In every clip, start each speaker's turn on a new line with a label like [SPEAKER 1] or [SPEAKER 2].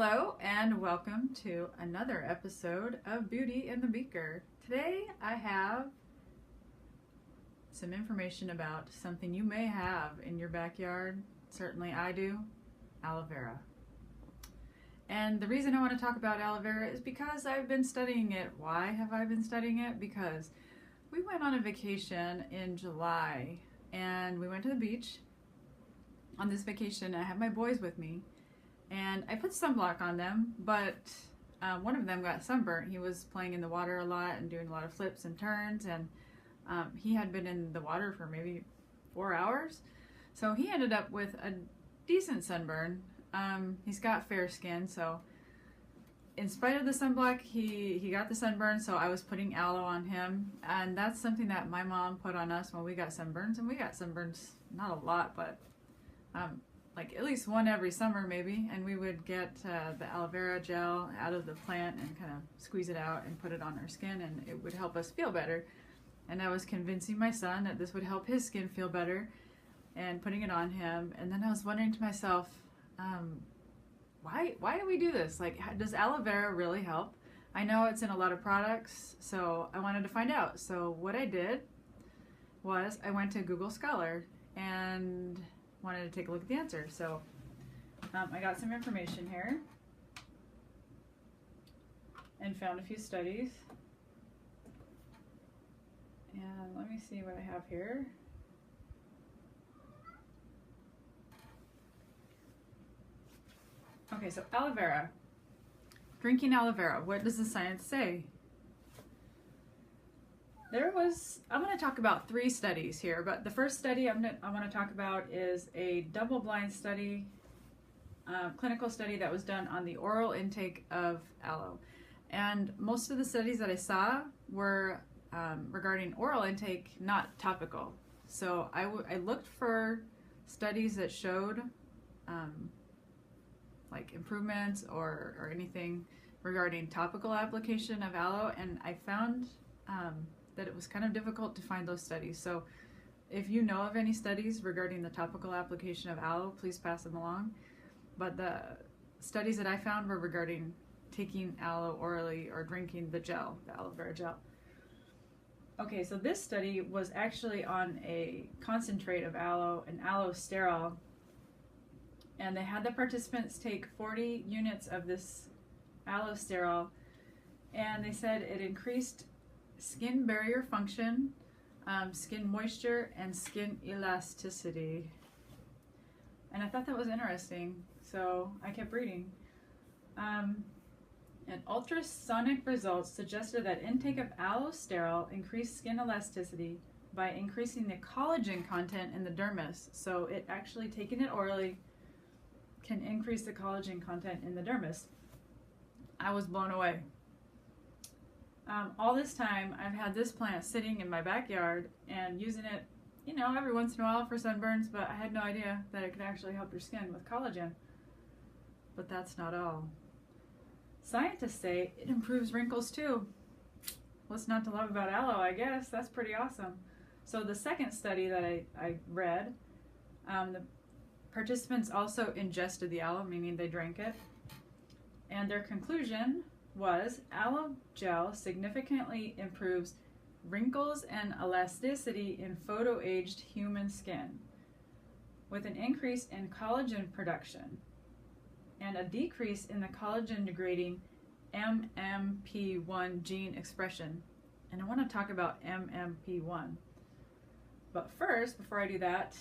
[SPEAKER 1] Hello and welcome to another episode of Beauty in the Beaker. Today I have some information about something you may have in your backyard. Certainly I do. Aloe vera. And the reason I want to talk about aloe vera is because I've been studying it. Why have I been studying it? Because we went on a vacation in July and we went to the beach. On this vacation I had my boys with me. And I put sunblock on them, but one of them got sunburnt. He was playing in the water a lot and doing a lot of flips and turns, and he had been in the water for maybe 4 hours. So he ended up with a decent sunburn. He's got fair skin, so in spite of the sunblock, he got the sunburn, so I was putting aloe on him. And that's something that my mom put on us when we got sunburns, and we got sunburns, not a lot, but like at least one every summer maybe, and we would get the aloe vera gel out of the plant and kind of squeeze it out and put it on our skin, and it would help us feel better. And I was convincing my son that this would help his skin feel better and putting it on him. And then I was wondering to myself, why do we do this? Like, does aloe vera really help? I know it's in a lot of products, so I wanted to find out. So what I did was I went to Google Scholar and wanted to take a look at the answer. So I got some information here and found a few studies. And let me see what I have here. Okay, so aloe vera. Drinking aloe vera. What does the science say? I'm going to talk about 3 studies here, but the first study I want to talk about is a double-blind study, clinical study that was done on the oral intake of aloe. And most of the studies that I saw were regarding oral intake, not topical. So I looked for studies that showed like improvements or anything regarding topical application of aloe, and I found that it was kind of difficult to find those studies. So if you know of any studies regarding the topical application of aloe, please pass them along. But the studies that I found were regarding taking aloe orally or drinking the gel, the aloe vera gel. Okay, so this study was actually on a concentrate of aloe, an aloe sterol, and they had the participants take 40 units of this aloe sterol, and they said it increased skin barrier function, skin moisture, and skin elasticity. And I thought that was interesting, so I kept reading. And ultrasonic results suggested that intake of aloe sterol increased skin elasticity by increasing the collagen content in the dermis. So it actually, taking it orally, can increase the collagen content in the dermis. I was blown away. All this time I've had this plant sitting in my backyard and using it, you know, every once in a while for sunburns, but I had no idea that it could actually help your skin with collagen. But that's not all. Scientists say it improves wrinkles too. What's not to love about aloe, I guess? That's pretty awesome. So the second study that I read, the participants also ingested the aloe, meaning they drank it, and their conclusion was aloe gel significantly improves wrinkles and elasticity in photo-aged human skin, with an increase in collagen production and a decrease in the collagen-degrading MMP1 gene expression. And I want to talk about MMP1. But first, before I do that,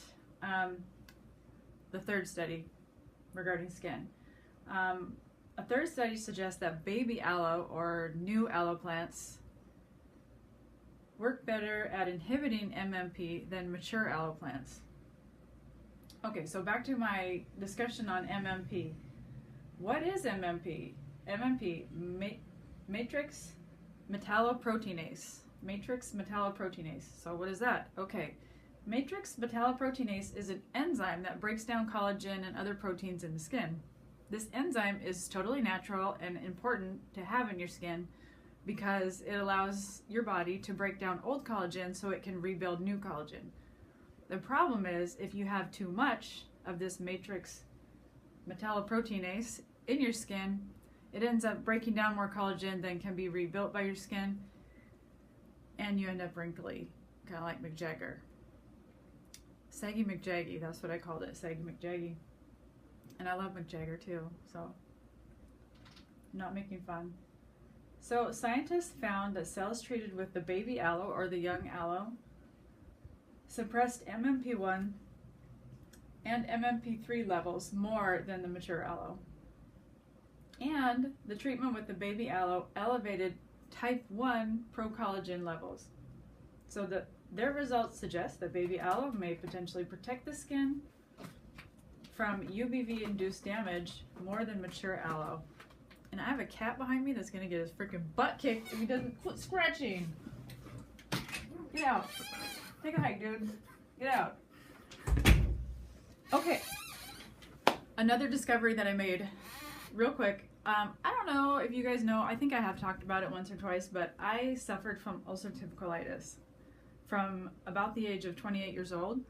[SPEAKER 1] the third study regarding skin. A third study suggests that baby aloe or new aloe plants work better at inhibiting MMP than mature aloe plants. Okay, so back to my discussion on MMP. What is MMP? MMP, matrix metalloproteinase. Matrix metalloproteinase. So what is that? Okay, matrix metalloproteinase is an enzyme that breaks down collagen and other proteins in the skin. This enzyme is totally natural and important to have in your skin because it allows your body to break down old collagen so it can rebuild new collagen. The problem is if you have too much of this matrix metalloproteinase, in your skin. It ends up breaking down more collagen than can be rebuilt by your skin, and you end up wrinkly, kind of like Mick Jagger. Saggy McJaggy, that's what I called it, Saggy McJaggy. And I love Mick Jagger too, so I'm not making fun. So scientists found that cells treated with the baby aloe or the young aloe suppressed MMP1 and MMP3 levels more than the mature aloe. And the treatment with the baby aloe elevated type 1 procollagen levels. So their results suggest that baby aloe may potentially protect the skin from UVB-induced damage more than mature aloe. And I have a cat behind me that's going to get his freaking butt kicked if he doesn't quit scratching. Get out. Take a hike, dude. Get out. Okay. Another discovery that I made real quick. I don't know if you guys know, I think I have talked about it once or twice, but I suffered from ulcerative colitis from about the age of 28 years old.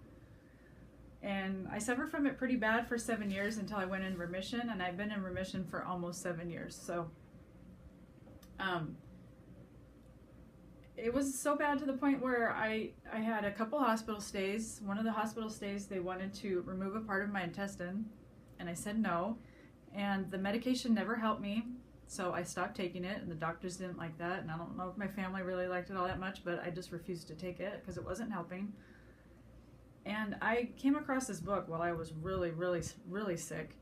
[SPEAKER 1] And I suffered from it pretty bad for 7 years until I went in remission, and I've been in remission for almost 7 years. So it was so bad to the point where I had a couple hospital stays. One of the hospital stays, they wanted to remove a part of my intestine, and I said no. And the medication never helped me, so I stopped taking it, and the doctors didn't like that, and I don't know if my family really liked it all that much, but I just refused to take it because it wasn't helping. And I came across this book while I was really, really, really sick,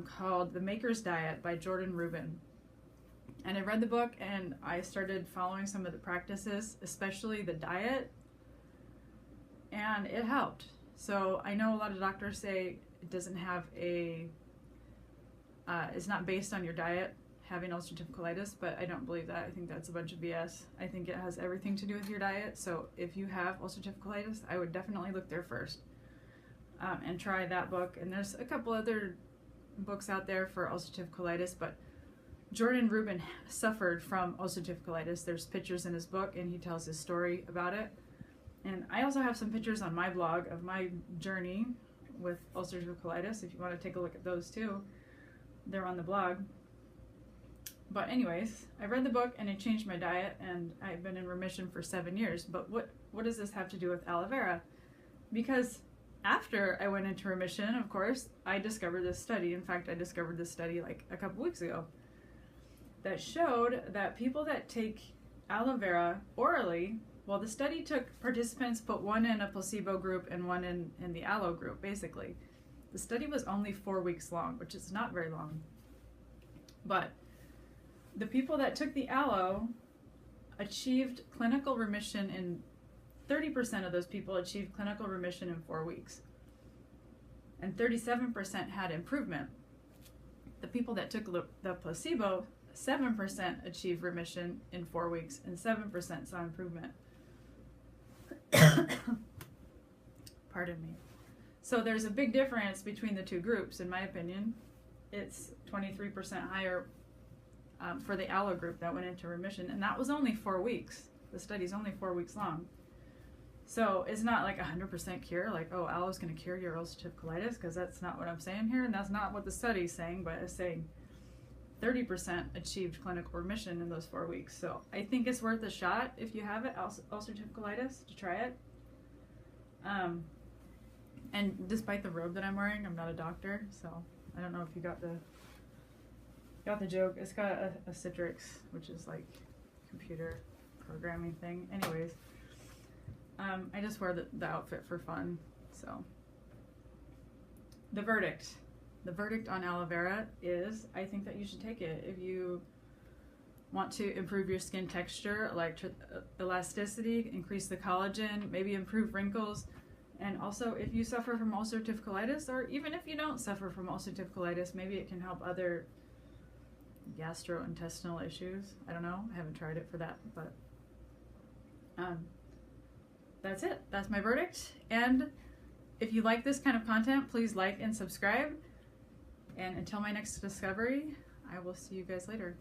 [SPEAKER 1] called The Maker's Diet by Rubin. And I read the book, and I started following some of the practices, especially the diet, and it helped. So I know a lot of doctors say it doesn't have a it's not based on your diet, having ulcerative colitis, but I don't believe that. I think that's a bunch of BS. I think it has everything to do with your diet. So if you have ulcerative colitis, I would definitely look there first and try that book. And there's a couple other books out there for ulcerative colitis, but Rubin suffered from ulcerative colitis. There's pictures in his book, and he tells his story about it. And I also have some pictures on my blog of my journey with ulcerative colitis, if you want to take a look at those too. They're on the blog. But anyways, I read the book and it changed my diet, and I've been in remission for 7 years. But what does this have to do with aloe vera? Because after I went into remission, of course, I discovered this study. In fact, I discovered this study like a couple weeks ago that showed that people that take aloe vera orally, well, the study took participants, put one in a placebo group and one in the aloe group, basically. The study was only 4 weeks long, which is not very long. But the people that took the aloe achieved clinical remission in 30% of those people achieved clinical remission in 4 weeks. And 37% had improvement. The people that took the placebo, 7% achieved remission in 4 weeks, and 7% saw improvement. Pardon me. So there's a big difference between the two groups, in my opinion. It's 23% higher for the aloe group that went into remission, and that was only 4 weeks. The study's only 4 weeks long. So it's not like 100% cure, like, oh, aloe's going to cure your ulcerative colitis, because that's not what I'm saying here, and that's not what the study's saying, but it's saying 30% achieved clinical remission in those 4 weeks. So I think it's worth a shot if you have it, ulcerative colitis, to try it. And despite the robe that I'm wearing, I'm not a doctor, so I don't know if you got the joke. It's got a Citrix, which is like computer programming thing. Anyways, I just wear the outfit for fun. So the verdict on aloe vera is, I think that you should take it if you want to improve your skin texture, elasticity, increase the collagen, maybe improve wrinkles. And also, if you suffer from ulcerative colitis, or even if you don't suffer from ulcerative colitis, maybe it can help other gastrointestinal issues. I don't know. I haven't tried it for that, but that's it. That's my verdict. And if you like this kind of content, please like and subscribe. And until my next discovery, I will see you guys later.